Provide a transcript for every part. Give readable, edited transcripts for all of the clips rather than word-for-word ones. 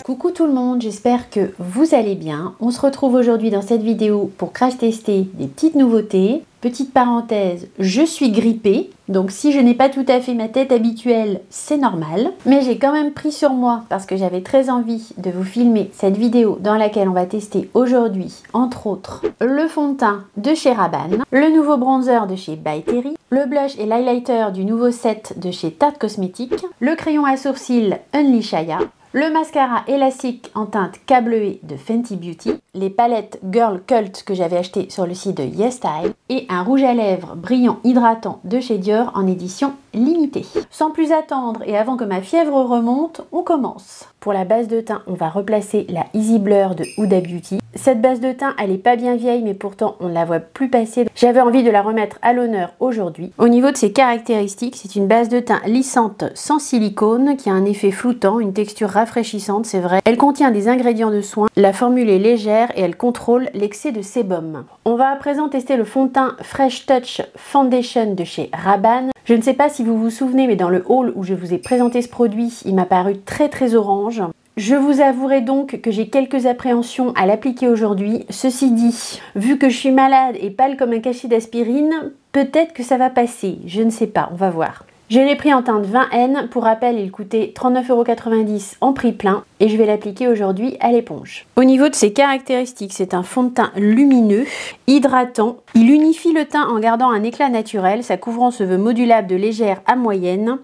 Coucou tout le monde, j'espère que vous allez bien. On se retrouve aujourd'hui dans cette vidéo pour crash tester des petites nouveautés. Petite parenthèse, je suis grippée, donc si je n'ai pas tout à fait ma tête habituelle, c'est normal. Mais j'ai quand même pris sur moi parce que j'avais très envie de vous filmer cette vidéo dans laquelle on va tester aujourd'hui, entre autres, le fond de teint de chez Rabanne, le nouveau bronzer de chez By Terry, le blush et l'highlighter du nouveau set de chez Tarte Cosmetics, le crayon à sourcils Unleash Aya, le mascara élastique en teinte K bleuée de Fenty Beauty, les palettes Girl Cult que j'avais acheté sur le site de YesStyle et un rouge à lèvres brillant hydratant de chez Dior en édition limitée. Sans plus attendre et avant que ma fièvre remonte, on commence. Pour la base de teint, on va replacer la Easy Blur de Huda Beauty. Cette base de teint, elle est pas bien vieille, mais pourtant on ne la voit plus passer. J'avais envie de la remettre à l'honneur aujourd'hui. Au niveau de ses caractéristiques, c'est une base de teint lissante sans silicone qui a un effet floutant, une texture rafraîchissante, c'est vrai. Elle contient des ingrédients de soin, la formule est légère et elle contrôle l'excès de sébum. On va à présent tester le fond de teint Fresh Touch Foundation de chez Rabanne. Je ne sais pas si vous vous souvenez, mais dans le haul où je vous ai présenté ce produit, il m'a paru très orange. Je vous avouerai donc que j'ai quelques appréhensions à l'appliquer aujourd'hui. Ceci dit, vu que je suis malade et pâle comme un cachet d'aspirine, peut-être que ça va passer. Je ne sais pas, on va voir. Je l'ai pris en teinte 20N. Pour rappel, il coûtait 39,90 € en prix plein et je vais l'appliquer aujourd'hui à l'éponge. Au niveau de ses caractéristiques, c'est un fond de teint lumineux, hydratant. Il unifie le teint en gardant un éclat naturel. Sa couvrance se veut modulable de légère à moyenne.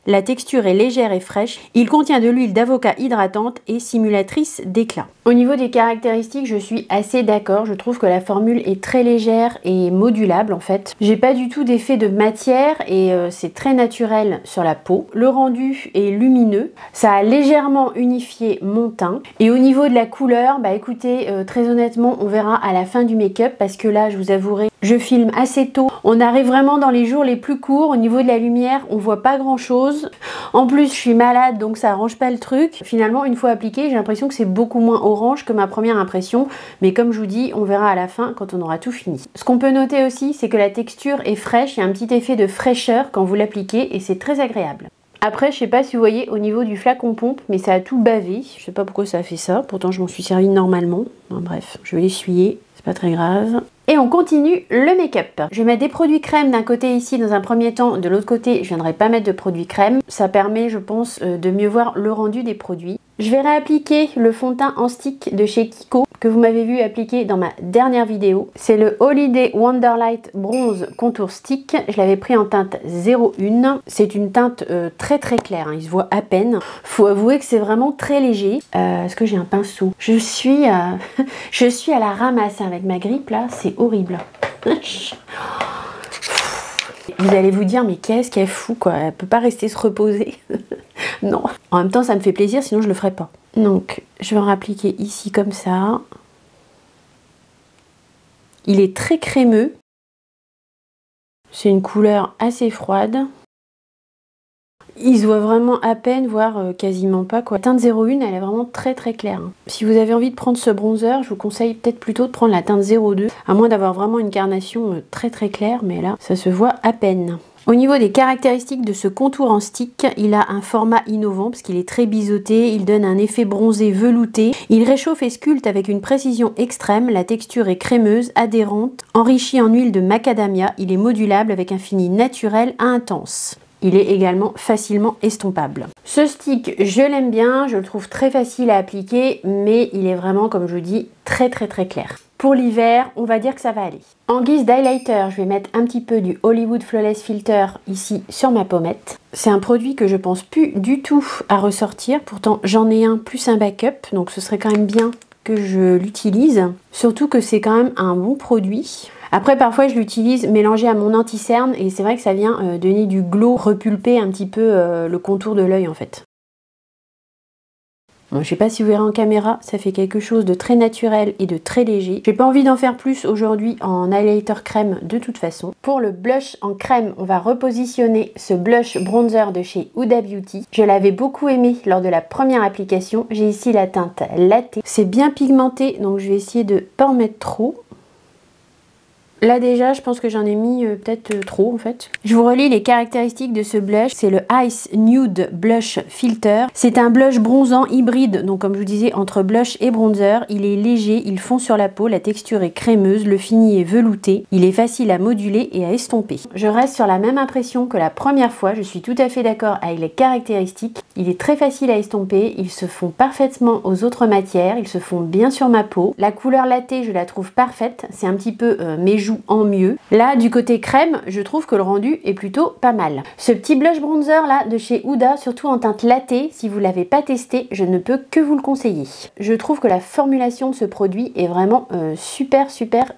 La texture est légère et fraîche. Il contient de l'huile d'avocat hydratante et simulatrice d'éclat. Au niveau des caractéristiques, je suis assez d'accord. Je trouve que la formule est très légère et modulable en fait. J'ai pas du tout d'effet de matière et c'est très naturel sur la peau. Le rendu est lumineux. Ça a légèrement unifié mon teint. Et au niveau de la couleur, bah écoutez, très honnêtement, on verra à la fin du make-up parce que là, je vous avouerai, je filme assez tôt. On arrive vraiment dans les jours les plus courts. Au niveau de la lumière, on voit pas grand chose. En plus, je suis malade, donc ça arrange pas le truc. Finalement, une fois appliqué, j'ai l'impression que c'est beaucoup moins orange que ma première impression. Mais comme je vous dis, on verra à la fin quand on aura tout fini. Ce qu'on peut noter aussi, c'est que la texture est fraîche. Il y a un petit effet de fraîcheur quand vous l'appliquez et c'est très agréable. Après, je sais pas si vous voyez au niveau du flacon pompe, mais ça a tout bavé. Je sais pas pourquoi ça a fait ça. Pourtant, je m'en suis servi normalement. Enfin, bref, je vais l'essuyer. C'est pas très grave. Et on continue le make-up. Je vais mettre des produits crème d'un côté ici dans un premier temps. De l'autre côté, je viendrai pas mettre de produits crème. Ça permet, je pense, de mieux voir le rendu des produits. Je vais réappliquer le fond de teint en stick de chez Kiko que vous m'avez vu appliquer dans ma dernière vidéo. C'est le Holiday Wonderlight Bronze Contour Stick. Je l'avais pris en teinte 01. C'est une teinte très claire, hein. Il se voit à peine. Faut avouer que c'est vraiment très léger. Est-ce que j'ai un pinceau? Je suis à la ramasse avec ma grippe là. C'est horrible. Vous allez vous dire, mais qu'est-ce qu'elle fout quoi? Elle peut pas rester se reposer. Non. En même temps, ça me fait plaisir, sinon je le ferai pas. Donc, je vais en appliquer ici comme ça. Il est très crémeux. C'est une couleur assez froide. Il se voit vraiment à peine, voire quasiment pas quoi. La teinte 01, elle est vraiment très claire. Si vous avez envie de prendre ce bronzer, je vous conseille peut-être plutôt de prendre la teinte 02, à moins d'avoir vraiment une carnation très claire, mais là, ça se voit à peine. Au niveau des caractéristiques de ce contour en stick, il a un format innovant parce qu'il est très biseauté, il donne un effet bronzé velouté, il réchauffe et sculpte avec une précision extrême, la texture est crémeuse, adhérente, enrichie en huile de macadamia, il est modulable avec un fini naturel à intense. Il est également facilement estompable. Ce stick, je l'aime bien, je le trouve très facile à appliquer, mais il est vraiment, comme je vous dis, très clair. Pour l'hiver, on va dire que ça va aller. En guise d'highlighter, je vais mettre un petit peu du Hollywood Flawless Filter ici sur ma pommette. C'est un produit que je pense plus du tout à ressortir, pourtant j'en ai un plus un backup, donc ce serait quand même bien que je l'utilise. Surtout que c'est quand même un bon produit. Après, parfois, je l'utilise mélangé à mon anti-cerne et c'est vrai que ça vient donner du glow, repulper un petit peu le contour de l'œil en fait. Bon, je sais pas si vous verrez en caméra, ça fait quelque chose de très naturel et de très léger. J'ai pas envie d'en faire plus aujourd'hui en highlighter crème de toute façon. Pour le blush en crème, on va repositionner ce blush bronzer de chez Huda Beauty. Je l'avais beaucoup aimé lors de la première application. J'ai ici la teinte Latte. C'est bien pigmenté, donc je vais essayer de pas en mettre trop. Là déjà, je pense que j'en ai mis peut-être trop en fait. Je vous relis les caractéristiques de ce blush. C'est le Ice Nude Blush Filter. C'est un blush bronzant hybride, donc comme je vous disais, entre blush et bronzer. Il est léger, il fond sur la peau, la texture est crémeuse, le fini est velouté. Il est facile à moduler et à estomper. Je reste sur la même impression que la première fois. Je suis tout à fait d'accord avec les caractéristiques. Il est très facile à estomper, ils se fond parfaitement aux autres matières, ils se font bien sur ma peau. La couleur latte, je la trouve parfaite, c'est un petit peu mes joues en mieux. Là, du côté crème, je trouve que le rendu est plutôt pas mal. Ce petit blush bronzer là de chez Huda, surtout en teinte latte, si vous l'avez pas testé, je ne peux que vous le conseiller. Je trouve que la formulation de ce produit est vraiment super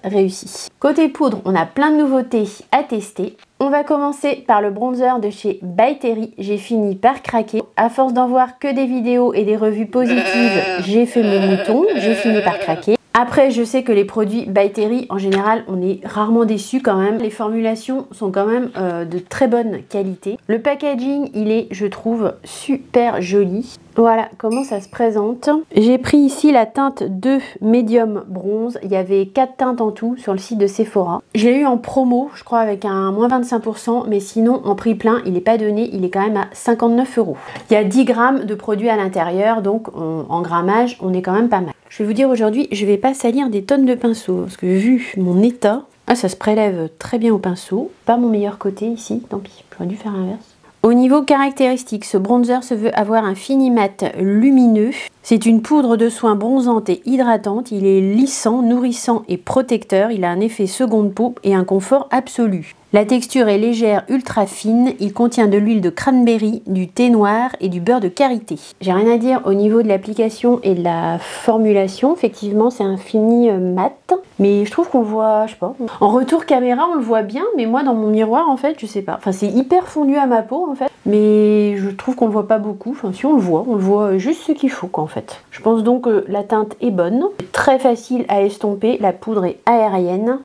réussie. Côté poudre, on a plein de nouveautés à tester. On va commencer par le bronzer de chez By Terry. J'ai fini par craquer. À force d'en voir que des vidéos et des revues positives, j'ai fait mon mouton, j'ai fini par craquer. Après, je sais que les produits By Terry, en général, on est rarement déçus quand même. Les formulations sont quand même de très bonne qualité. Le packaging, il est, je trouve, super joli. Voilà comment ça se présente. J'ai pris ici la teinte 2 Medium Bronze. Il y avait 4 teintes en tout sur le site de Sephora. Je l'ai eu en promo, je crois avec un moins 25%, mais sinon en prix plein, il n'est pas donné, il est quand même à 59 €. Il y a 10 grammes de produits à l'intérieur, donc en grammage, on est quand même pas mal. Je vais vous dire aujourd'hui, je vais pas salir des tonnes de pinceaux, parce que vu mon état, ça se prélève très bien au pinceau. Pas mon meilleur côté ici, tant pis, j'aurais dû faire l'inverse. Au niveau caractéristique, ce bronzer se veut avoir un fini mat lumineux. C'est une poudre de soin bronzante et hydratante. Il est lissant, nourrissant et protecteur. Il a un effet seconde peau et un confort absolu. La texture est légère, ultra fine. Il contient de l'huile de cranberry, du thé noir et du beurre de karité. J'ai rien à dire au niveau de l'application et de la formulation. Effectivement, c'est un fini mat. Mais je trouve qu'on voit, je sais pas. En retour caméra, on le voit bien. Mais moi, dans mon miroir, en fait, je sais pas. Enfin, c'est hyper fondu à ma peau, en fait. Mais je trouve qu'on le voit pas beaucoup. Enfin, si on le voit juste ce qu'il faut, quoi, en fait. Je pense donc que la teinte est bonne. Très facile à estomper. La poudre est aérienne.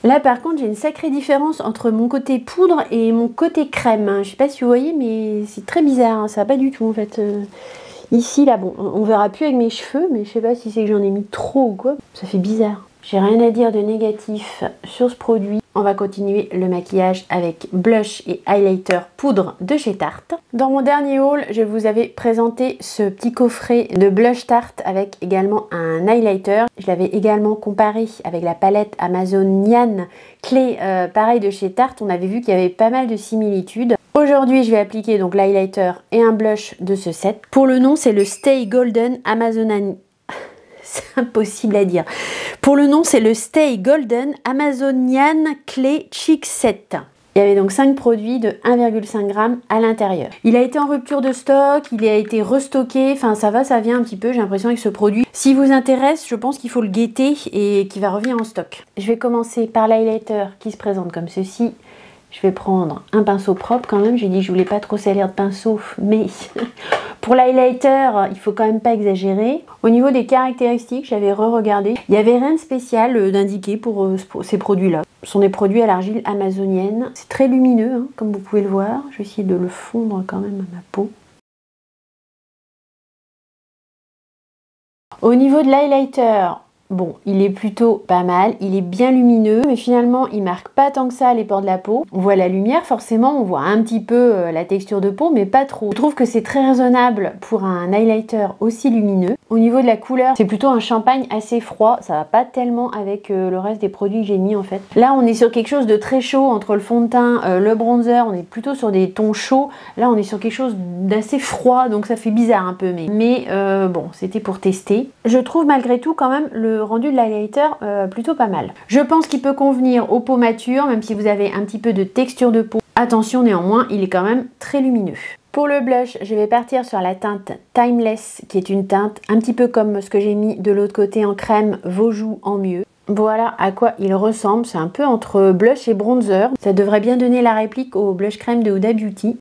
Là par contre j'ai une sacrée différence entre mon côté poudre et mon côté crème. Je sais pas si vous voyez mais c'est très bizarre, ça va pas du tout en fait. Ici là bon on verra plus avec mes cheveux mais je sais pas si c'est que j'en ai mis trop ou quoi. Ça fait bizarre. J'ai rien à dire de négatif sur ce produit. On va continuer le maquillage avec blush et highlighter poudre de chez Tarte. Dans mon dernier haul, je vous avais présenté ce petit coffret de blush Tarte avec également un highlighter. Je l'avais également comparé avec la palette Amazon Nyan Clé, pareil de chez Tarte. On avait vu qu'il y avait pas mal de similitudes. Aujourd'hui, je vais appliquer donc l'highlighter et un blush de ce set. Pour le nom, c'est le Stay Golden Amazonian. C'est impossible à dire. Pour le nom, c'est le Stay Golden Amazonian Clay Cheek Set. Il y avait donc 5 produits de 1,5 g à l'intérieur. Il a été en rupture de stock, il a été restocké, enfin ça va, ça vient un petit peu, j'ai l'impression avec ce produit. S'il vous intéresse, je pense qu'il faut le guetter et qu'il va revenir en stock. Je vais commencer par l'highlighter qui se présente comme ceci. Je vais prendre un pinceau propre quand même, j'ai dit que je voulais pas trop salir de pinceau, mais pour l'highlighter, il faut quand même pas exagérer. Au niveau des caractéristiques, j'avais re-regardé, il n'y avait rien de spécial d'indiqué pour ces produits-là. Ce sont des produits à l'argile amazonienne. C'est très lumineux, hein, comme vous pouvez le voir. Je vais essayer de le fondre quand même à ma peau. Au niveau de l'highlighter, bon, il est plutôt pas mal, il est bien lumineux, mais finalement, il marque pas tant que ça les pores de la peau. On voit la lumière, forcément, on voit un petit peu la texture de peau, mais pas trop. Je trouve que c'est très raisonnable pour un highlighter aussi lumineux. Au niveau de la couleur, c'est plutôt un champagne assez froid, ça va pas tellement avec le reste des produits que j'ai mis en fait. Là, on est sur quelque chose de très chaud, entre le fond de teint, le bronzer, on est plutôt sur des tons chauds. Là, on est sur quelque chose d'assez froid, donc ça fait bizarre un peu, mais bon, c'était pour tester. Je trouve malgré tout quand même le rendu de l'highlighter plutôt pas mal. Je pense qu'il peut convenir aux peaux matures, même si vous avez un petit peu de texture de peau. Attention néanmoins, il est quand même très lumineux. Pour le blush, je vais partir sur la teinte Timeless, qui est une teinte un petit peu comme ce que j'ai mis de l'autre côté en crème, vos joues en mieux. Voilà à quoi il ressemble, c'est un peu entre blush et bronzer. Ça devrait bien donner la réplique au blush crème de Huda Beauty.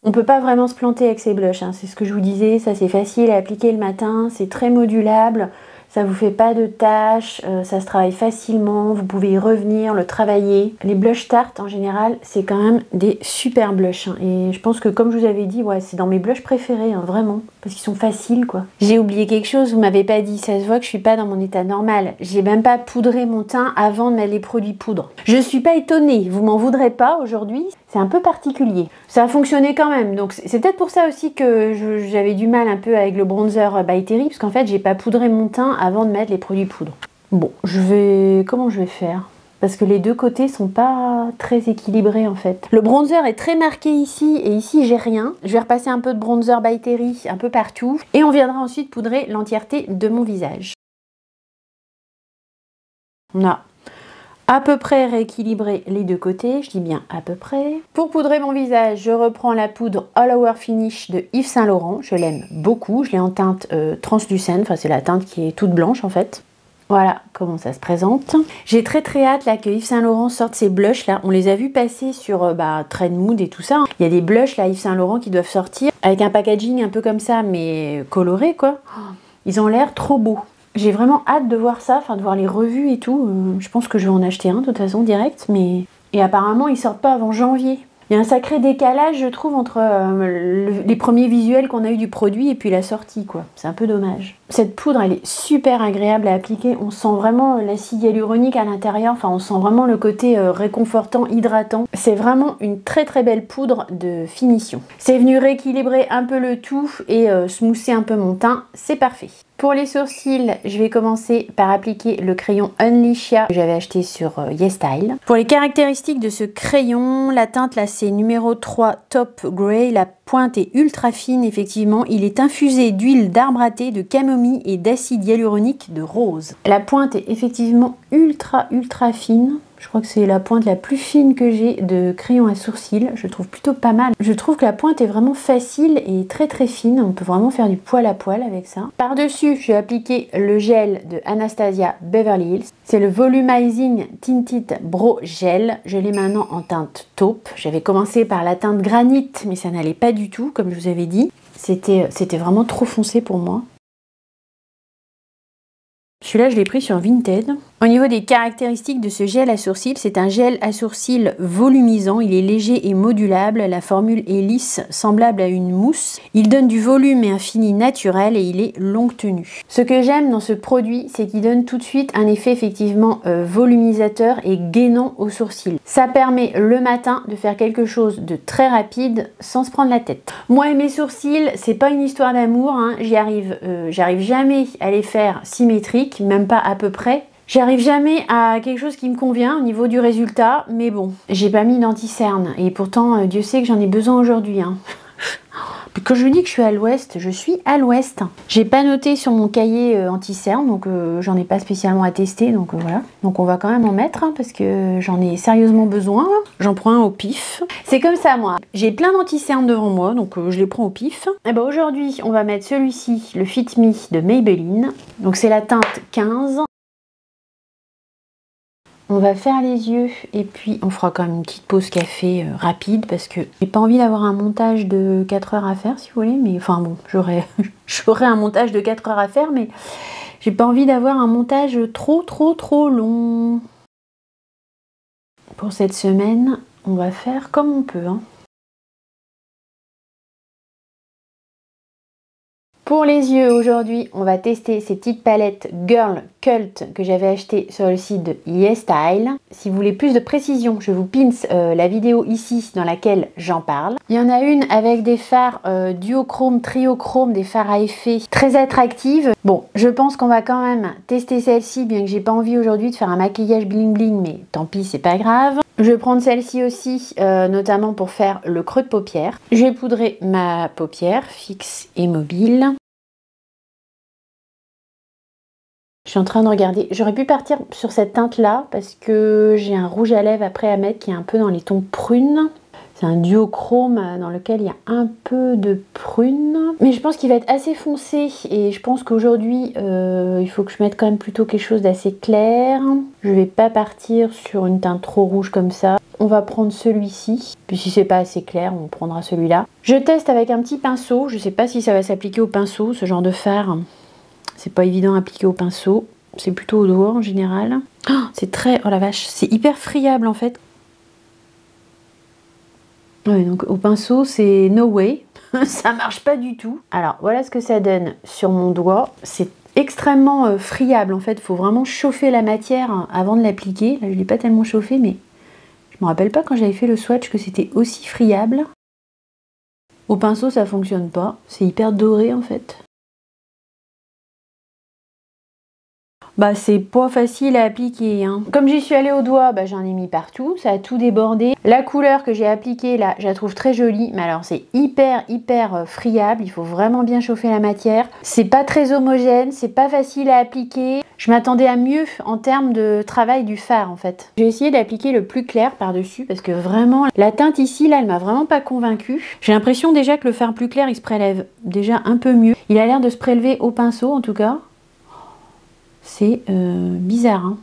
On peut pas vraiment se planter avec ces blushs, hein. C'est ce que je vous disais, ça c'est facile à appliquer le matin, c'est très modulable, ça vous fait pas de taches, ça se travaille facilement, vous pouvez y revenir, le travailler. Les blushs Tarte en général, c'est quand même des super blushs, hein. Et je pense que comme je vous avais dit, ouais, c'est dans mes blushs préférés, hein, vraiment. parce qu'ils sont faciles quoi. J'ai oublié quelque chose, vous m'avez pas dit, ça se voit que je suis pas dans mon état normal. J'ai même pas poudré mon teint avant de mettre les produits poudre. Je suis pas étonnée, vous m'en voudrez pas aujourd'hui, c'est un peu particulier. Ça a fonctionné quand même, donc c'est peut-être pour ça aussi que j'avais du mal un peu avec le bronzer by Terry, parce qu'en fait j'ai pas poudré mon teint avant de mettre les produits poudre. Bon, comment je vais faire? Parce que les deux côtés sont pas très équilibrés en fait. Le bronzer est très marqué ici et ici j'ai rien. Je vais repasser un peu de bronzer by Terry un peu partout et on viendra ensuite poudrer l'entièreté de mon visage. On a à peu près rééquilibré les deux côtés, je dis bien à peu près. Pour poudrer mon visage, je reprends la poudre All Over Finish de Yves Saint Laurent. Je l'aime beaucoup, je l'ai en teinte translucente, enfin c'est la teinte qui est toute blanche en fait. Voilà comment ça se présente. J'ai très hâte là que Yves Saint Laurent sorte ces blushs là. On les a vus passer sur Trend Mood et tout ça. Il y a des blushs là Yves Saint Laurent qui doivent sortir avec un packaging un peu comme ça mais coloré quoi. Ils ont l'air trop beaux. J'ai vraiment hâte de voir ça, enfin de voir les revues et tout. Je pense que je vais en acheter un de toute façon direct. Et apparemment ils sortent pas avant janvier. Il y a un sacré décalage, je trouve, entre les premiers visuels qu'on a eu du produit et puis la sortie, quoi. C'est un peu dommage. Cette poudre, elle est super agréable à appliquer. On sent vraiment l'acide hyaluronique à l'intérieur. Enfin, on sent vraiment le côté réconfortant, hydratant. C'est vraiment une très belle poudre de finition. C'est venu rééquilibrer un peu le tout et smoother un peu mon teint. C'est parfait. Pour les sourcils, je vais commencer par appliquer le crayon Unleashia que j'avais acheté sur YesStyle. Pour les caractéristiques de ce crayon, la teinte là c'est numéro 3 Top Grey. La pointe est ultra fine, effectivement. Il est infusé d'huile d'arbre à thé, de camomille et d'acide hyaluronique de rose. La pointe est effectivement ultra fine. Je crois que c'est la pointe la plus fine que j'ai de crayon à sourcils. Je le trouve plutôt pas mal. Je trouve que la pointe est vraiment facile et très fine. On peut vraiment faire du poil à poil avec ça. Par-dessus, je vais appliquer le gel de Anastasia Beverly Hills. C'est le Volumizing Tinted Brow Gel. Je l'ai maintenant en teinte taupe. J'avais commencé par la teinte granite, mais ça n'allait pas du tout, comme je vous avais dit. C'était vraiment trop foncé pour moi. Celui-là, je l'ai pris sur Vinted. Au niveau des caractéristiques de ce gel à sourcils, c'est un gel à sourcils volumisant. Il est léger et modulable. La formule est lisse, semblable à une mousse. Il donne du volume et un fini naturel et il est longue tenue. Ce que j'aime dans ce produit, c'est qu'il donne tout de suite un effet effectivement volumisateur et gainant aux sourcils. Ça permet le matin de faire quelque chose de très rapide sans se prendre la tête. Moi et mes sourcils, c'est pas une histoire d'amour, hein. J'arrive jamais à les faire symétriques, même pas à peu près. J'arrive jamais à quelque chose qui me convient au niveau du résultat, mais bon, j'ai pas mis d'anti-cerne et pourtant Dieu sait que j'en ai besoin aujourd'hui. Hein. Quand je dis que je suis à l'ouest, je suis à l'ouest. J'ai pas noté sur mon cahier anti-cerne, donc j'en ai pas spécialement à tester, donc voilà. Donc on va quand même en mettre, hein, parce que j'en ai sérieusement besoin. J'en prends un au pif. C'est comme ça moi. J'ai plein d'anti-cernes devant moi, donc je les prends au pif. Et ben aujourd'hui, on va mettre celui-ci, le Fit Me de Maybelline. Donc c'est la teinte 15. On va faire les yeux et puis on fera quand même une petite pause café rapide parce que j'ai pas envie d'avoir un montage de 4 heures à faire si vous voulez, mais enfin bon, j'aurais un montage de 4 heures à faire, mais j'ai pas envie d'avoir un montage trop long. Pour cette semaine, on va faire comme on peut, hein. Pour les yeux, aujourd'hui, on va tester ces petites palettes Girl Cult que j'avais achetées sur le site de YesStyle. Si vous voulez plus de précision, je vous pins la vidéo ici dans laquelle j'en parle. Il y en a une avec des fards duochrome, triochrome, des fards à effet très attractives. Bon, je pense qu'on va quand même tester celle-ci, bien que j'ai pas envie aujourd'hui de faire un maquillage bling bling, mais tant pis, c'est pas grave. Je vais prendre celle-ci aussi, notamment pour faire le creux de paupière. Je vais poudrer ma paupière fixe et mobile. Je suis en train de regarder. J'aurais pu partir sur cette teinte-là parce que j'ai un rouge à lèvres après à mettre qui est un peu dans les tons prunes. C'est un duochrome dans lequel il y a un peu de prune. Mais je pense qu'il va être assez foncé et je pense qu'aujourd'hui, il faut que je mette quand même plutôt quelque chose d'assez clair. Je vais pas partir sur une teinte trop rouge comme ça. On va prendre celui-ci. Puis si c'est pas assez clair, on prendra celui-là. Je teste avec un petit pinceau. Je sais pas si ça va s'appliquer au pinceau, ce genre de fard. C'est pas évident à appliquer au pinceau. C'est plutôt au doigt en général. Oh, c'est très... Oh la vache, c'est hyper friable en fait. Ouais, donc au pinceau, c'est no way. ça marche pas du tout. Alors voilà ce que ça donne sur mon doigt. C'est extrêmement friable en fait. Il faut vraiment chauffer la matière avant de l'appliquer. Là je l'ai pas tellement chauffé, mais je me rappelle pas quand j'avais fait le swatch que c'était aussi friable. Au pinceau ça fonctionne pas. C'est hyper doré en fait. Bah c'est pas facile à appliquer, hein. Comme j'y suis allée au doigt, bah, j'en ai mis partout, ça a tout débordé. La couleur que j'ai appliquée là, je la trouve très jolie, mais alors c'est hyper friable, il faut vraiment bien chauffer la matière. C'est pas très homogène, c'est pas facile à appliquer. Je m'attendais à mieux en termes de travail du fard en fait. J'ai essayé d'appliquer le plus clair par-dessus parce que vraiment, la teinte ici, là, elle m'a vraiment pas convaincue. J'ai l'impression déjà que le fard plus clair, il se prélève déjà un peu mieux. Il a l'air de se prélever au pinceau en tout cas. C'est bizarre, hein.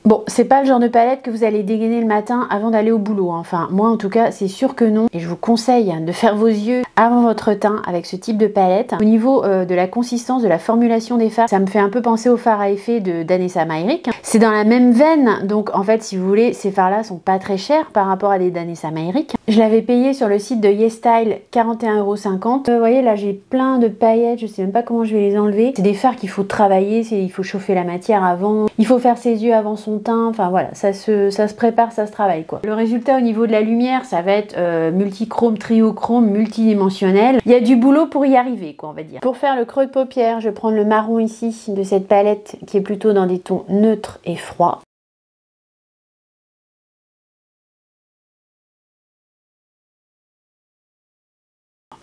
Bon, c'est pas le genre de palette que vous allez dégainer le matin avant d'aller au boulot, hein. Enfin, moi en tout cas, c'est sûr que non. Et je vous conseille de faire vos yeux avant votre teint avec ce type de palette. Au niveau de la consistance, de la formulation des fards, ça me fait un peu penser au fard à effet de Danessa Myricks. C'est dans la même veine, donc en fait, si vous voulez, ces fards-là sont pas très chers par rapport à des Danessa Myricks. Je l'avais payé sur le site de YesStyle 41,50 €. Vous voyez, là, j'ai plein de paillettes, je sais même pas comment je vais les enlever. C'est des fards qu'il faut travailler, il faut chauffer la matière avant, il faut faire ses yeux avant son teint, enfin voilà, ça se prépare, ça se travaille quoi. Le résultat au niveau de la lumière, ça va être multichrome, triochrome, multidimensionnel. Il y a du boulot pour y arriver quoi, on va dire. Pour faire le creux de paupière, je vais prendre le marron ici de cette palette qui est plutôt dans des tons neutres et froids.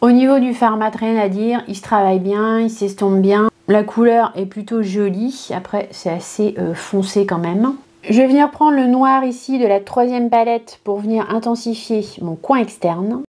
Au niveau du fard mat, rien à dire, il se travaille bien, il s'estompe bien. La couleur est plutôt jolie, après c'est assez foncé quand même. Je vais venir prendre le noir ici de la troisième palette pour venir intensifier mon coin externe.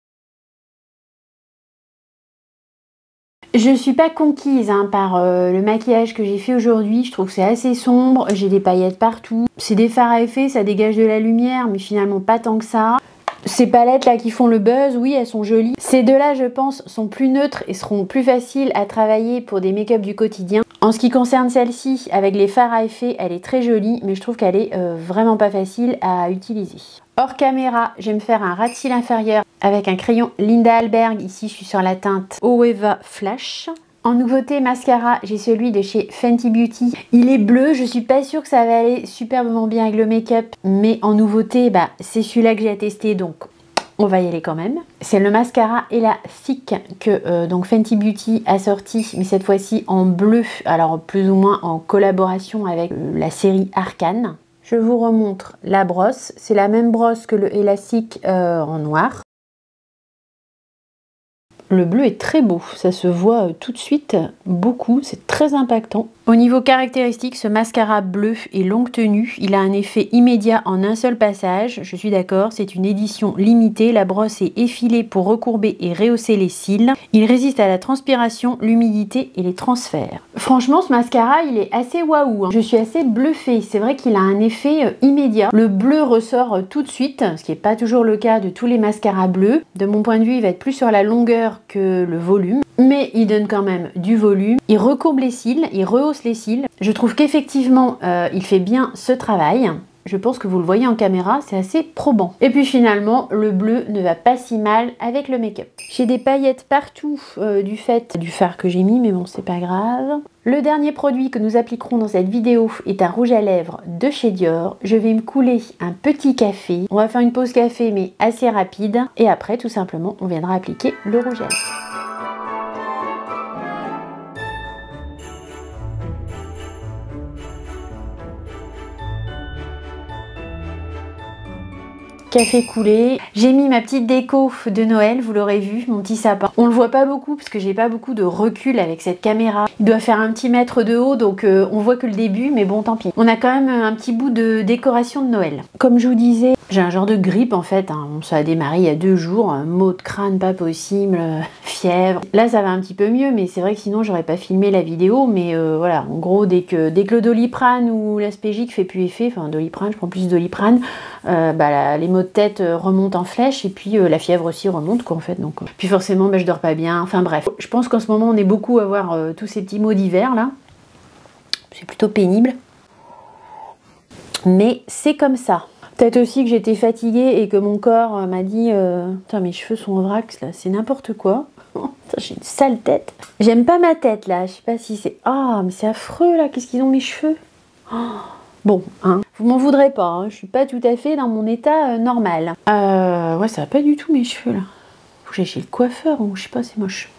Je ne suis pas conquise hein, par le maquillage que j'ai fait aujourd'hui, je trouve que c'est assez sombre, j'ai des paillettes partout. C'est des fards à effet, ça dégage de la lumière, mais finalement pas tant que ça. Ces palettes là qui font le buzz, oui elles sont jolies. Ces deux là je pense sont plus neutres et seront plus faciles à travailler pour des make-up du quotidien. En ce qui concerne celle-ci, avec les fards à effet, elle est très jolie, mais je trouve qu'elle est vraiment pas facile à utiliser. Hors caméra, je vais me faire un ras de cils inférieur avec un crayon Linda Alberg. Ici je suis sur la teinte Oeva Flash. En nouveauté mascara, j'ai celui de chez Fenty Beauty. Il est bleu, je suis pas sûre que ça va aller superbement bien avec le make-up. Mais en nouveauté, bah, c'est celui-là que j'ai testé, donc on va y aller quand même. C'est le mascara Elastic que donc Fenty Beauty a sorti, mais cette fois-ci en bleu. Alors plus ou moins en collaboration avec la série Arcane. Je vous remontre la brosse. C'est la même brosse que le Elastic en noir. Le bleu est très beau, ça se voit tout de suite beaucoup, c'est très impactant. Au niveau caractéristique, ce mascara bleu est longue tenue, il a un effet immédiat en un seul passage, je suis d'accord, c'est une édition limitée, la brosse est effilée pour recourber et rehausser les cils. Il résiste à la transpiration, l'humidité et les transferts. Franchement, ce mascara, il est assez waouh, hein. Je suis assez bluffée, c'est vrai qu'il a un effet immédiat. Le bleu ressort tout de suite, ce qui n'est pas toujours le cas de tous les mascaras bleus. De mon point de vue, il va être plus sur la longueur que le volume, mais il donne quand même du volume. Il recourbe les cils, il rehausse les cils. Je trouve qu'effectivement, il fait bien ce travail. Je pense que vous le voyez en caméra, c'est assez probant. Et puis finalement, le bleu ne va pas si mal avec le make-up. J'ai des paillettes partout du fait du fard que j'ai mis, mais bon, c'est pas grave. Le dernier produit que nous appliquerons dans cette vidéo est un rouge à lèvres de chez Dior. Je vais me couler un petit café. On va faire une pause café, mais assez rapide. Et après, tout simplement, on viendra appliquer le rouge à lèvres. Café coulé, j'ai mis ma petite déco de Noël, vous l'aurez vu, mon petit sapin. On le voit pas beaucoup parce que j'ai pas beaucoup de recul avec cette caméra. Il doit faire un petit mètre de haut, donc on voit que le début, mais bon tant pis. On a quand même un petit bout de décoration de Noël. Comme je vous disais, j'ai un genre de grippe en fait, hein. Ça a démarré il y a 2 jours, maux de crâne pas possible, fièvre. Là ça va un petit peu mieux, mais c'est vrai que sinon j'aurais pas filmé la vidéo, mais voilà, en gros dès que le Doliprane ou l'Aspégique fait plus effet, enfin Doliprane, je prends plus de Doliprane, les maux de tête remontent en flèche et puis la fièvre aussi remonte quoi en fait, donc puis forcément je dors pas bien, enfin bref. Je pense qu'en ce moment on est beaucoup à avoir tous ces petits maux d'hiver là, c'est plutôt pénible. Mais c'est comme ça. Peut-être aussi que j'étais fatiguée et que mon corps m'a dit putain, mes cheveux sont en vrac là, c'est n'importe quoi. J'ai une sale tête. J'aime pas ma tête là, je sais pas si c'est... Ah, mais c'est affreux là, qu'est-ce qu'ils ont mes cheveux. Oh. Bon, hein, vous m'en voudrez pas, hein, je suis pas tout à fait dans mon état normal. Ouais, ça va pas du tout mes cheveux là. Faut que j'aille chez le coiffeur ou je sais pas, c'est moche.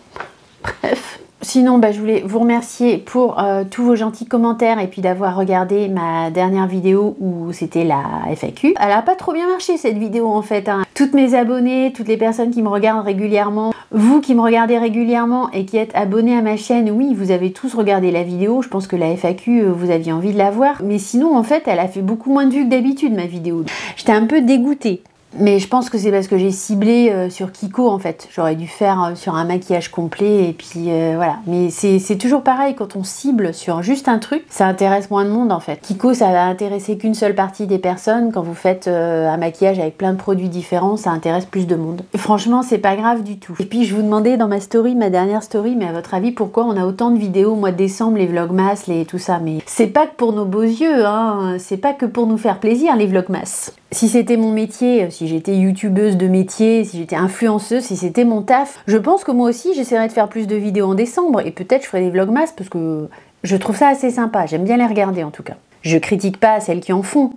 Bref. Sinon, je voulais vous remercier pour tous vos gentils commentaires et puis d'avoir regardé ma dernière vidéo où c'était la FAQ. Elle a pas trop bien marché cette vidéo en fait, hein. Toutes mes abonnés, toutes les personnes qui me regardent régulièrement, vous qui me regardez régulièrement et qui êtes abonnés à ma chaîne, oui, vous avez tous regardé la vidéo. Je pense que la FAQ, vous aviez envie de la voir. Mais sinon, en fait, elle a fait beaucoup moins de vues que d'habitude, ma vidéo. J'étais un peu dégoûtée. Mais je pense que c'est parce que j'ai ciblé sur Kiko en fait. J'aurais dû faire sur un maquillage complet et puis voilà. Mais c'est toujours pareil, quand on cible sur juste un truc, ça intéresse moins de monde en fait. Kiko, ça va intéresser qu'une seule partie des personnes. Quand vous faites un maquillage avec plein de produits différents, ça intéresse plus de monde. Et franchement, c'est pas grave du tout. Et puis je vous demandais dans ma story, ma dernière story, mais à votre avis, pourquoi on a autant de vidéos au mois de décembre, les vlogmas, tout ça. Mais c'est pas que pour nos beaux yeux, hein. C'est pas que pour nous faire plaisir les vlogmas. Si c'était mon métier, si j'étais youtubeuse de métier, si j'étais influenceuse, si c'était mon taf, je pense que moi aussi j'essaierais de faire plus de vidéos en décembre et peut-être je ferais des vlogmas parce que je trouve ça assez sympa, j'aime bien les regarder en tout cas. Je critique pas celles qui en font.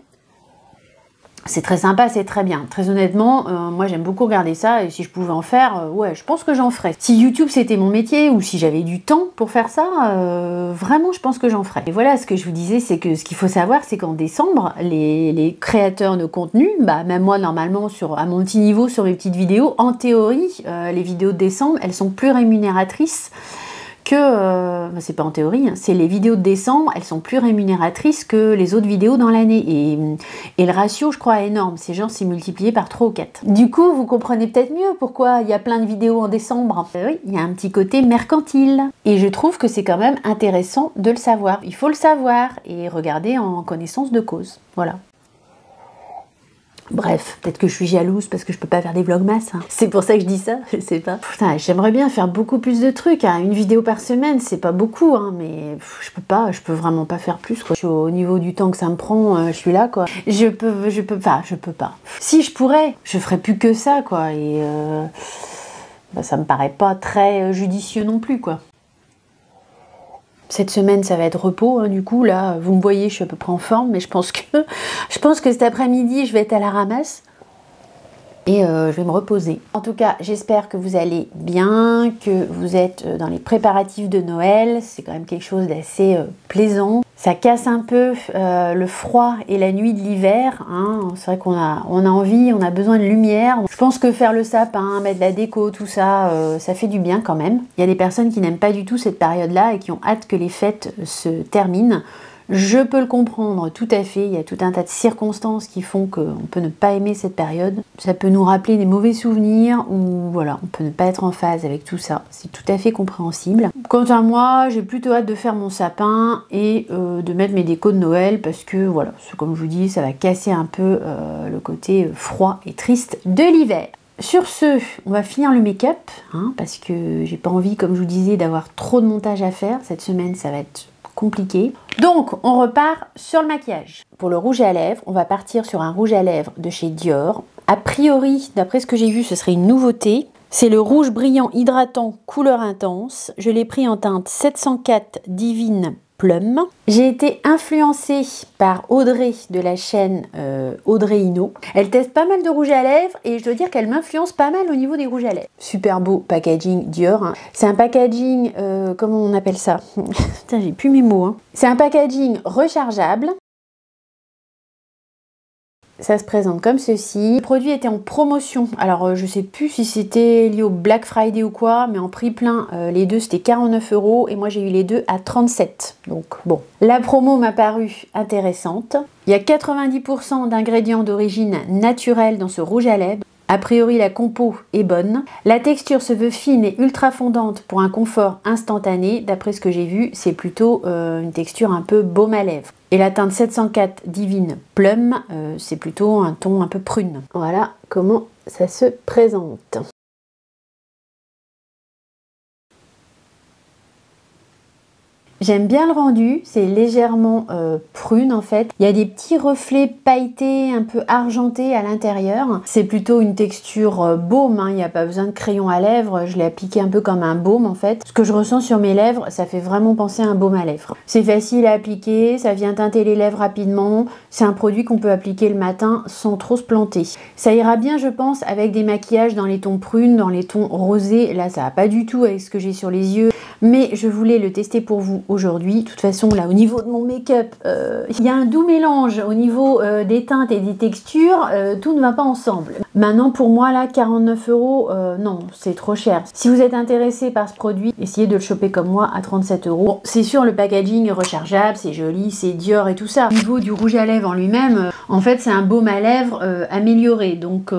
C'est très sympa, c'est très bien. Très honnêtement, moi j'aime beaucoup regarder ça et si je pouvais en faire, ouais, je pense que j'en ferais. Si YouTube c'était mon métier ou si j'avais du temps pour faire ça, vraiment je pense que j'en ferais. Et voilà, ce que je vous disais, c'est que ce qu'il faut savoir, c'est qu'en décembre, les créateurs de contenu, même moi normalement à mon petit niveau sur mes petites vidéos, en théorie, les vidéos de décembre, elles sont plus rémunératrices que, c'est pas en théorie, hein, c'est les vidéos de décembre, elles sont plus rémunératrices que les autres vidéos dans l'année. Et le ratio, je crois, est énorme. Ces gens, c'est multiplié par 3 ou 4. Du coup, vous comprenez peut-être mieux pourquoi il y a plein de vidéos en décembre. Oui, il y a un petit côté mercantile. Et je trouve que c'est quand même intéressant de le savoir. Il faut le savoir et regarder en connaissance de cause. Voilà. Bref, peut-être que je suis jalouse parce que je peux pas faire des vlogmas, hein. C'est pour ça que je dis ça, je sais pas. Putain, j'aimerais bien faire beaucoup plus de trucs, hein. Une vidéo par semaine, c'est pas beaucoup, hein, mais je peux vraiment pas faire plus, quoi. Au niveau du temps que ça me prend, je suis là, quoi. Je peux pas. Si je pourrais, je ferais plus que ça, quoi, et ça me paraît pas très judicieux non plus, quoi. Cette semaine, ça va être repos, hein, du coup, là, vous me voyez, je suis à peu près en forme, mais je pense que cet après-midi, je vais être à la ramasse et je vais me reposer. En tout cas, j'espère que vous allez bien, que vous êtes dans les préparatifs de Noël. C'est quand même quelque chose d'assez plaisant. Ça casse un peu le froid et la nuit de l'hiver, hein. C'est vrai qu'on a envie, on a besoin de lumière. Je pense que faire le sapin, mettre la déco, tout ça, ça fait du bien quand même. Il y a des personnes qui n'aiment pas du tout cette période-là et qui ont hâte que les fêtes se terminent. Je peux le comprendre tout à fait, il y a tout un tas de circonstances qui font qu'on peut ne pas aimer cette période. Ça peut nous rappeler des mauvais souvenirs ou voilà, on peut ne pas être en phase avec tout ça. C'est tout à fait compréhensible. Quant à moi, j'ai plutôt hâte de faire mon sapin et de mettre mes décos de Noël parce que voilà, comme je vous dis, ça va casser un peu le côté froid et triste de l'hiver. Sur ce, on va finir le make-up, hein, parce que j'ai pas envie, comme je vous disais, d'avoir trop de montage à faire. Cette semaine, ça va être compliqué. Donc, on repart sur le maquillage. Pour le rouge à lèvres, on va partir sur un rouge à lèvres de chez Dior. A priori, d'après ce que j'ai vu, ce serait une nouveauté. C'est le rouge brillant hydratant couleur intense. Je l'ai pris en teinte 704 Divine Plum. J'ai été influencée par Audrey de la chaîne Audrey Ino. Elle teste pas mal de rouge à lèvres et je dois dire qu'elle m'influence pas mal au niveau des rouges à lèvres. Super beau packaging Dior, hein. C'est un packaging, comment on appelle ça? Putain, j'ai plus mes mots, hein. C'est un packaging rechargeable. Ça se présente comme ceci. Le produit était en promotion. Alors, je sais plus si c'était lié au Black Friday ou quoi, mais en prix plein, les deux c'était 49 € et moi j'ai eu les deux à 37. Donc bon, la promo m'a paru intéressante. Il y a 90% d'ingrédients d'origine naturelle dans ce rouge à lèvres. A priori, la compo est bonne. La texture se veut fine et ultra fondante pour un confort instantané. D'après ce que j'ai vu, c'est plutôt une texture un peu baume à lèvres. Et la teinte 704 Divine Plum, c'est plutôt un ton un peu prune. Voilà comment ça se présente. J'aime bien le rendu, c'est légèrement prune en fait. Il y a des petits reflets pailletés, un peu argentés à l'intérieur. C'est plutôt une texture baume, hein. Il n'y a pas besoin de crayon à lèvres. Je l'ai appliqué un peu comme un baume en fait. Ce que je ressens sur mes lèvres, ça fait vraiment penser à un baume à lèvres. C'est facile à appliquer, ça vient teinter les lèvres rapidement. C'est un produit qu'on peut appliquer le matin sans trop se planter. Ça ira bien, je pense, avec des maquillages dans les tons prunes, dans les tons rosés. Là, ça va pas du tout avec ce que j'ai sur les yeux. Mais je voulais le tester pour vous aujourd'hui. De toute façon, là, au niveau de mon make-up, il y a un doux mélange au niveau des teintes et des textures. Tout ne va pas ensemble. Maintenant, pour moi, là, 49 €, non, c'est trop cher. Si vous êtes intéressé par ce produit, essayez de le choper comme moi à 37 €. Bon, c'est sûr, le packaging est rechargeable, c'est joli, c'est Dior et tout ça. Au niveau du rouge à lèvres en lui-même, en fait, c'est un baume à lèvres amélioré. Donc,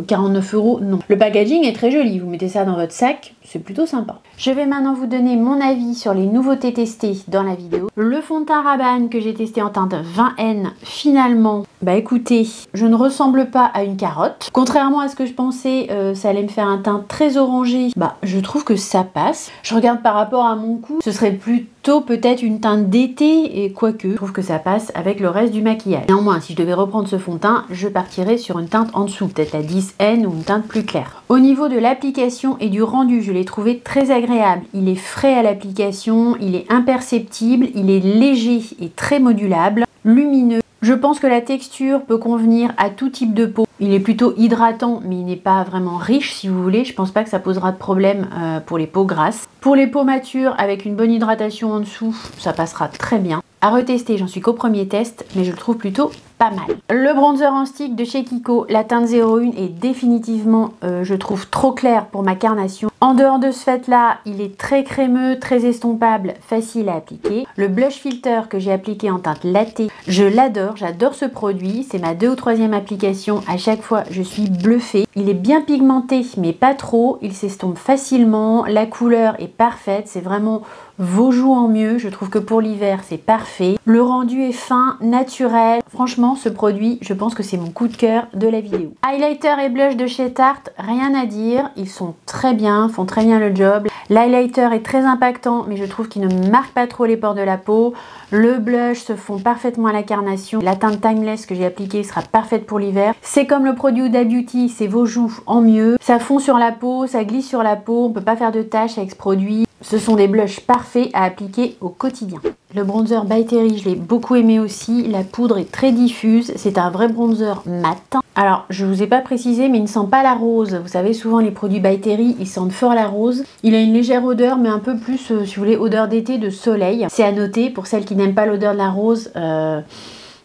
49 €, non. Le packaging est très joli. Vous mettez ça dans votre sac, c'est plutôt sympa. Je vais maintenant vous donner mon avis sur les nouveautés testées dans la vidéo. Le fond de teint Rabanne que j'ai testé en teinte 20N, finalement, bah écoutez, je ne ressemble pas à une carotte. Contrairement à ce que je pensais, ça allait me faire un teint très orangé. Bah, je trouve que ça passe. Je regarde par rapport à mon cou, ce serait plutôt peut-être une teinte d'été, et quoique, je trouve que ça passe avec le reste du maquillage. Néanmoins, si je devais reprendre ce fond de teint, je partirais sur une teinte en dessous, peut-être la 10N ou une teinte plus claire. Au niveau de l'application et du rendu, je l'ai trouvé très agréable. Il est frais à l'application, il est imperceptible, il est léger et très modulable, lumineux. Je pense que la texture peut convenir à tout type de peau. Il est plutôt hydratant, mais il n'est pas vraiment riche si vous voulez. Je pense pas que ça posera de problème pour les peaux grasses. Pour les peaux matures, avec une bonne hydratation en dessous, ça passera très bien. À retester, j'en suis qu'au premier test, mais je le trouve plutôt pas mal. Le bronzer en stick de chez Kiko, la teinte 01 est définitivement, je trouve, trop clair pour ma carnation. En dehors de ce fait-là, il est très crémeux, très estompable, facile à appliquer. Le blush filter que j'ai appliqué en teinte latte, je l'adore, j'adore ce produit. C'est ma 2e ou 3e application. À chaque fois, je suis bluffée. Il est bien pigmenté, mais pas trop. Il s'estompe facilement. La couleur est parfaite. C'est vraiment vos joues en mieux. Je trouve que pour l'hiver, c'est parfait. Le rendu est fin, naturel. Franchement, ce produit, je pense que c'est mon coup de cœur de la vidéo. Highlighter et blush de chez Tarte, rien à dire. Ils sont très bien, font très bien le job. L'highlighter est très impactant, mais je trouve qu'il ne marque pas trop les pores de la peau. Le blush se fond parfaitement à la carnation. La teinte Timeless que j'ai appliquée sera parfaite pour l'hiver. C'est comme le produit Huda Beauty, c'est vos joues en mieux. Ça fond sur la peau, ça glisse sur la peau. On ne peut pas faire de taches avec ce produit. Ce sont des blushs parfaits à appliquer au quotidien. Le bronzer By Terry, je l'ai beaucoup aimé aussi. La poudre est très diffuse. C'est un vrai bronzer mat. Alors, je vous ai pas précisé, mais il ne sent pas la rose. Vous savez, souvent les produits By Terry, ils sentent fort la rose. Il a une légère odeur, mais un peu plus, si vous voulez, odeur d'été, de soleil. C'est à noter, pour celles qui n'aiment pas l'odeur de la rose,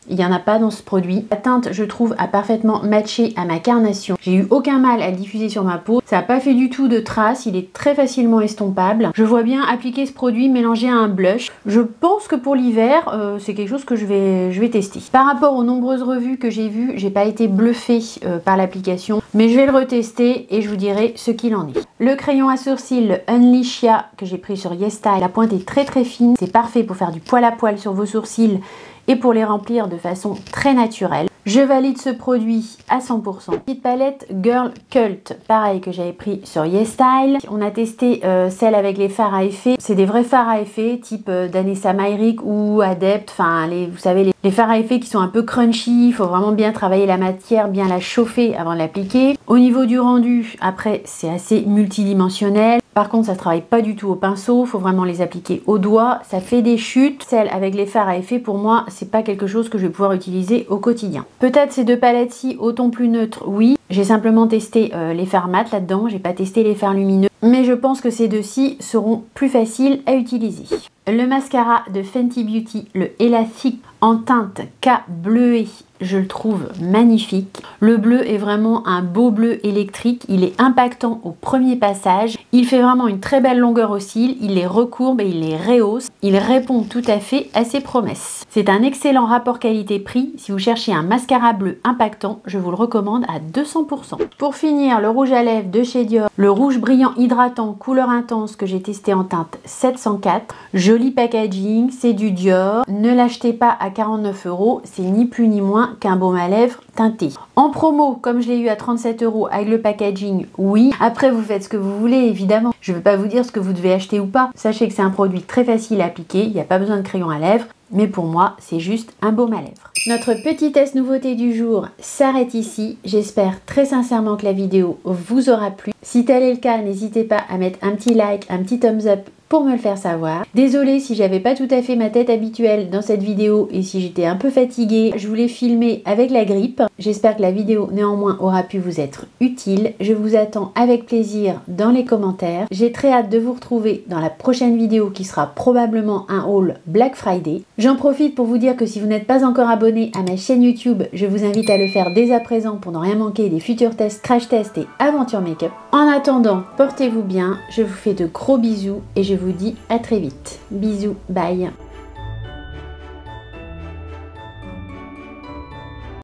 il n'y en a pas dans ce produit. La teinte, je trouve, a parfaitement matché à ma carnation. J'ai eu aucun mal à le diffuser sur ma peau. Ça n'a pas fait du tout de traces. Il est très facilement estompable. Je vois bien appliquer ce produit mélangé à un blush. Je pense que pour l'hiver, c'est quelque chose que je vais tester. Par rapport aux nombreuses revues que j'ai vues, j'ai pas été bluffée par l'application. Mais je vais le retester et je vous dirai ce qu'il en est. Le crayon à sourcils, le Unleashia, que j'ai pris sur YesStyle. La pointe est très très fine. C'est parfait pour faire du poil à poil sur vos sourcils et pour les remplir de façon très naturelle. Je valide ce produit à 100%. Petite palette Girl Cult, pareil que j'avais pris sur YesStyle. On a testé celle avec les fards à effet. C'est des vrais fards à effet type Danessa Myricks ou Adept. Enfin, vous savez, les fards à effet qui sont un peu crunchy. Il faut vraiment bien travailler la matière, bien la chauffer avant de l'appliquer. Au niveau du rendu, après, c'est assez multidimensionnel. Par contre, ça ne travaille pas du tout au pinceau, il faut vraiment les appliquer au doigt, ça fait des chutes. Celle avec les fards à effet, pour moi, c'est pas quelque chose que je vais pouvoir utiliser au quotidien. Peut-être ces deux palettes-ci au ton plus neutre, oui. J'ai simplement testé les fards mat là-dedans, j'ai pas testé les fards lumineux. Mais je pense que ces deux-ci seront plus faciles à utiliser. Le mascara de Fenty Beauty, le Elastic en teinte K bleuée, je le trouve magnifique. Le bleu est vraiment un beau bleu électrique. Il est impactant au premier passage. Il fait vraiment une très belle longueur aux cils. Il les recourbe et il les rehausse. Il répond tout à fait à ses promesses. C'est un excellent rapport qualité-prix. Si vous cherchez un mascara bleu impactant, je vous le recommande à 200%. Pour finir, le rouge à lèvres de chez Dior, le rouge brillant hydratant couleur intense que j'ai testé en teinte 704. Joli packaging, c'est du Dior. Ne l'achetez pas à 49 €, c'est ni plus ni moins qu'un baume à lèvres teinté. En promo, comme je l'ai eu à 37 € avec le packaging, oui. Après, vous faites ce que vous voulez, évidemment. Je ne vais pas vous dire ce que vous devez acheter ou pas. Sachez que c'est un produit très facile à appliquer, il n'y a pas besoin de crayon à lèvres. Mais pour moi, c'est juste un baume à lèvres. Notre petit test nouveauté du jour s'arrête ici. J'espère très sincèrement que la vidéo vous aura plu. Si tel est le cas, n'hésitez pas à mettre un petit like, un petit thumbs up pour me le faire savoir. Désolée si j'avais pas tout à fait ma tête habituelle dans cette vidéo et si j'étais un peu fatiguée. Je voulais filmer avec la grippe. J'espère que la vidéo néanmoins aura pu vous être utile. Je vous attends avec plaisir dans les commentaires. J'ai très hâte de vous retrouver dans la prochaine vidéo qui sera probablement un haul Black Friday. J'en profite pour vous dire que si vous n'êtes pas encore abonné à ma chaîne YouTube, je vous invite à le faire dès à présent pour ne rien manquer des futurs tests, crash tests et aventures make-up. En attendant, portez-vous bien, je vous fais de gros bisous et je vous dis à très vite. Bisous, bye.